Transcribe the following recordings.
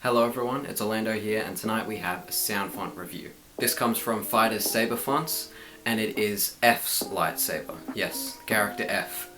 Hello everyone, it's Orlando here, and tonight we have a Soundfont review. This comes from Fighter's Saber fonts, and it is F's lightsaber. Yes, character F.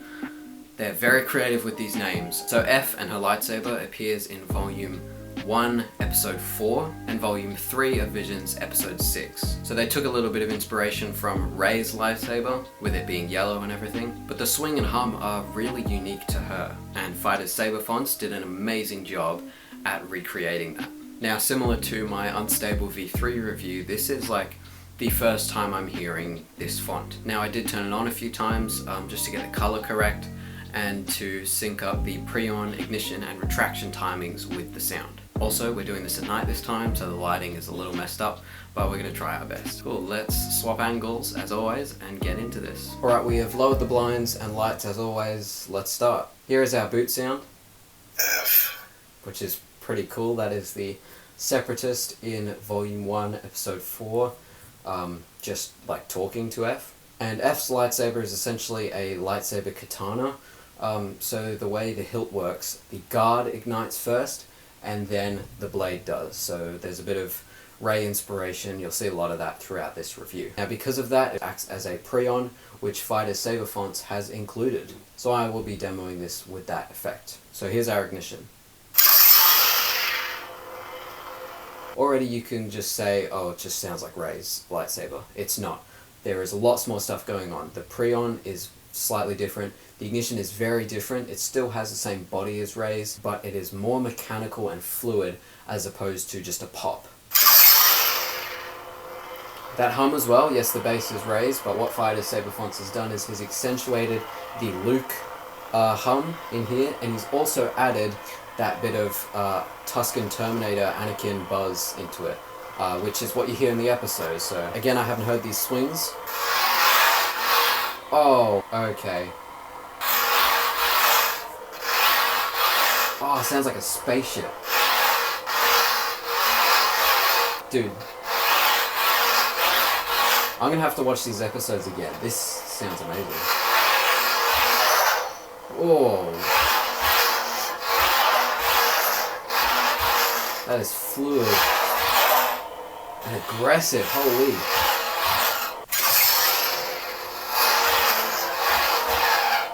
They're very creative with these names. So F and her lightsaber appears in Volume 1, Episode 4, and Volume 3 of Visions, Episode 6. So they took a little bit of inspiration from Rey's lightsaber, with it being yellow and everything, but the swing and hum are really unique to her, and Fighter's Saber fonts did an amazing job at recreating that. Now, similar to my Unstable V3 review, this is like the first time I'm hearing this font. Now, I did turn it on a few times just to get the color correct and to sync up the pre-on, ignition and retraction timings with the sound. Also, we're doing this at night this time, so the lighting is a little messed up, but we're gonna try our best. Cool, let's swap angles as always and get into this. Alright, we have lowered the blinds and lights as always. Let's start. Here is our boot sound, F, which is pretty cool. That is the Separatist in Volume 1, Episode 4, just like talking to F. And F's lightsaber is essentially a lightsaber katana. So the way the hilt works, the guard ignites first, and then the blade does. So there's a bit of Rey inspiration. You'll see a lot of that throughout this review. Now, because of that, it acts as a pre-on, which Fighter's Saber fonts has included. So I will be demoing this with that effect. So here's our ignition. Already you can just say, oh, it just sounds like Rey's lightsaber. It's not. There is lots more stuff going on. The pre-on is slightly different. The ignition is very different. It still has the same body as Rey's, but it is more mechanical and fluid as opposed to just a pop. That hum as well, yes, the bass is Rey's, but what Fighter's Saber fonts has done is he's accentuated the Luke hum in here, and he's also added that bit of Tusken Terminator Anakin buzz into it, which is what you hear in the episode. So again, I haven't heard these swings. Oh, okay. Oh, it sounds like a spaceship. Dude. I'm gonna have to watch these episodes again. This sounds amazing. Oh. That is fluid and aggressive, holy.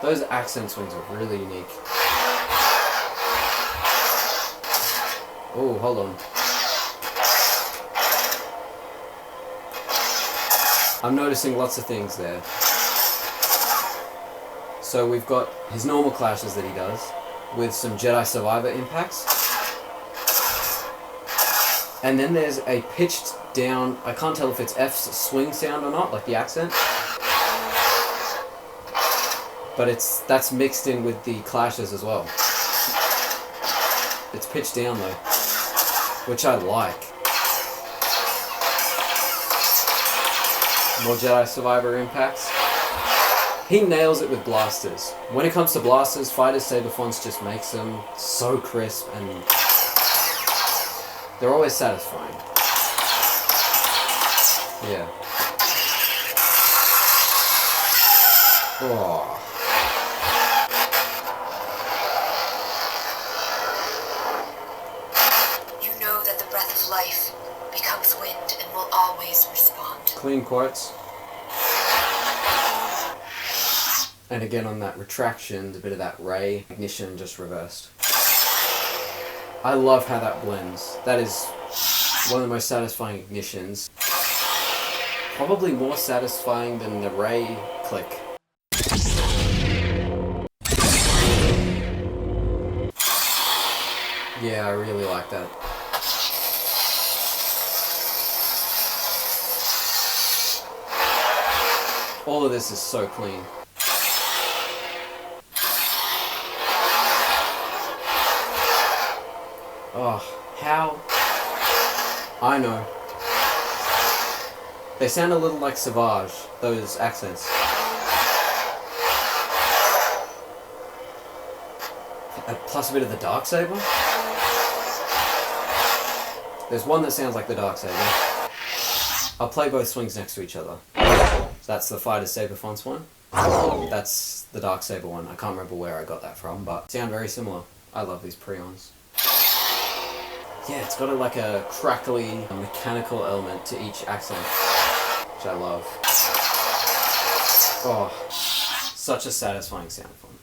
Those accent swings are really unique. Oh, hold on. I'm noticing lots of things there. So we've got his normal clashes that he does with some Jedi Survivor impacts. And then there's a pitched down, I can't tell if it's F's swing sound or not, like the accent. But that's mixed in with the clashes as well. It's pitched down though, which I like. More Jedi Survivor impacts. He nails it with blasters. When it comes to blasters, Fighter's Saber fonts just makes them so crisp and they're always satisfying. Yeah. Oh. You know that the breath of life becomes wind and will always respond. Clean quotes. And again on that retraction, a bit of that Rey ignition just reversed. I love how that blends. That is one of the most satisfying ignitions. Probably more satisfying than the Rey click. Yeah, I really like that. All of this is so clean. Oh, how? I know. They sound a little like Savage, those accents. Plus a bit of the Darksaber. There's one that sounds like the Darksaber. I'll play both swings next to each other. So that's the Fighter's Saber fonts one. That's the Darksaber one. I can't remember where I got that from, but sound very similar. I love these pre-ons. yeah, it's got like a crackly mechanical element to each accent, which I love. Oh, such a satisfying sound font.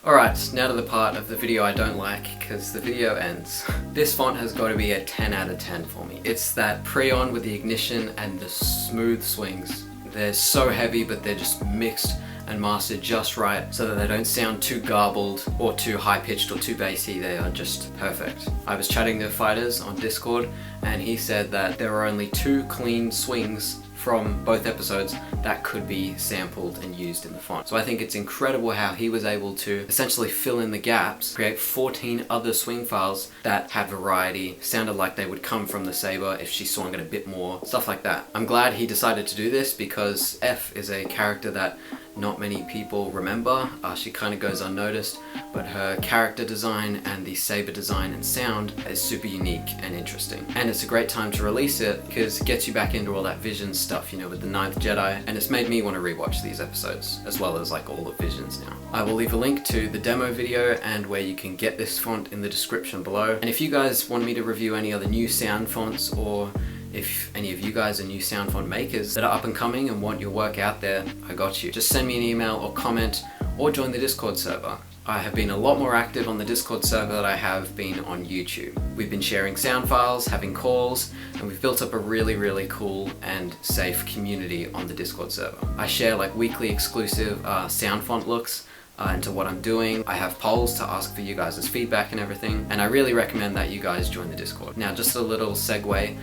Alright, now to the part of the video I don't like, because the video ends. This font has got to be a 10 out of 10 for me. It's that pre-on with the ignition and the smooth swings. They're so heavy, but they're just mixed and mastered just right so that they don't sound too garbled or too high-pitched or too bassy. They are just perfect. I was chatting to Fighters on Discord, and he said that there are only 2 clean swings from both episodes that could be sampled and used in the font. So I think it's incredible how he was able to essentially fill in the gaps, create 14 other swing files that had variety, sounded like they would come from the Saber if she swung it a bit more, stuff like that. I'm glad he decided to do this because F is a character that not many people remember. She kind of goes unnoticed, but her character design and the Saber design and sound is super unique and interesting. And it's a great time to release it because it gets you back into all that Visions stuff, you know, with the 9th Jedi, and it's made me want to rewatch these episodes, as well as like all of Visions now. I will leave a link to the demo video and where you can get this font in the description below. And if you guys want me to review any other new sound fonts, or if any of you guys are new sound font makers that are up and coming and want your work out there, I got you. Just send me an email or comment or join the Discord server. I have been a lot more active on the Discord server than I have been on YouTube. We've been sharing sound files, having calls, and we've built up a really, really cool and safe community on the Discord server. I share like weekly exclusive sound font looks into what I'm doing. I have polls to ask for you guys' feedback and everything, and I really recommend that you guys join the Discord. Now, just a little segue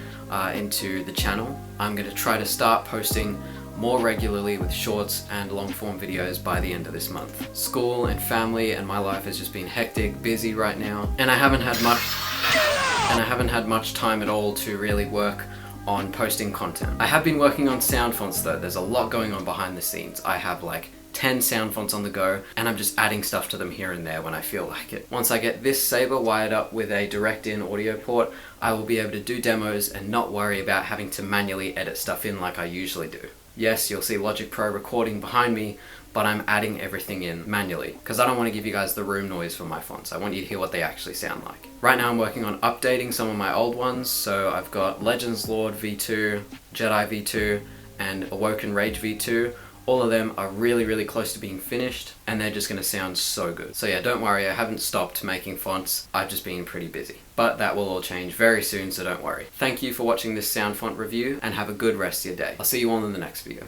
into the channel. I'm going to try to start posting more regularly with shorts and long form videos by the end of this month. School and family and my life has just been hectic, busy right now, and I haven't had much time at all to really work on posting content. I have been working on sound fonts though. There's a lot going on behind the scenes. I have like 10 sound fonts on the go, and I'm just adding stuff to them here and there when I feel like it. Once I get this Saber wired up with a direct-in audio port, I will be able to do demos and not worry about having to manually edit stuff in like I usually do. Yes, you'll see Logic Pro recording behind me, but I'm adding everything in manually because I don't want to give you guys the room noise for my fonts. I want you to hear what they actually sound like. Right now I'm working on updating some of my old ones, so I've got Legends Lord V2, Jedi V2, and Awoken Rage V2. All of them are really, really close to being finished, and they're just going to sound so good. So yeah, don't worry, I haven't stopped making fonts. I've just been pretty busy. But that will all change very soon, so don't worry. Thank you for watching this sound font review, and have a good rest of your day. I'll see you all in the next video.